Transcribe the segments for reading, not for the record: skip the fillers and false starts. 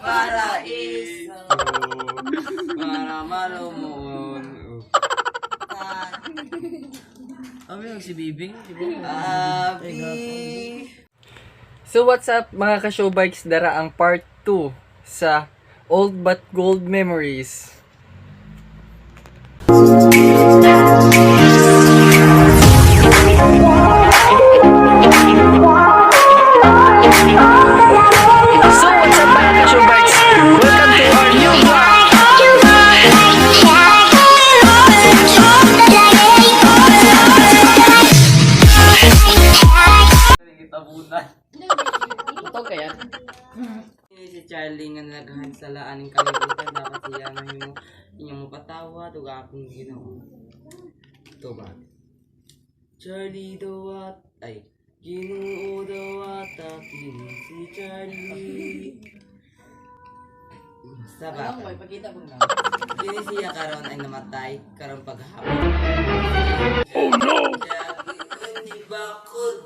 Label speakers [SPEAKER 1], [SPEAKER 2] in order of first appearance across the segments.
[SPEAKER 1] Paraiso. Para malumon.
[SPEAKER 2] Ano yung si Bibing?
[SPEAKER 1] Abi.
[SPEAKER 3] So what's up mga ka-showbikes, dara ang part 2 sa Old But Gold Memories. So what's up mga ka-showbikes? Welcome to our new vlog! Ito kaya?
[SPEAKER 1] Si Charlie nga naghahansalaan ng kalibutan, dapat siya na inyong mapatawa, tuga akong ginawa. Ito ba? Charlie dawat, ay, Ginoo dawat akin si Charlie. Basta ba?
[SPEAKER 2] Pagkita mo na.
[SPEAKER 1] Kini siya karon ay namatay, karon paghapon. Oh no! Hindi bakod.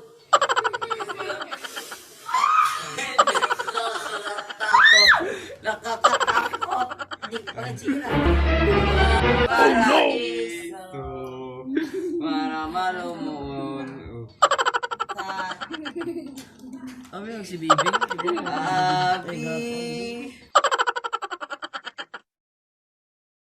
[SPEAKER 1] Nakakatakot. Hindi ka pala sila. Paraiso. Para malumon.
[SPEAKER 2] Ano yung si Bibing?
[SPEAKER 1] Abi.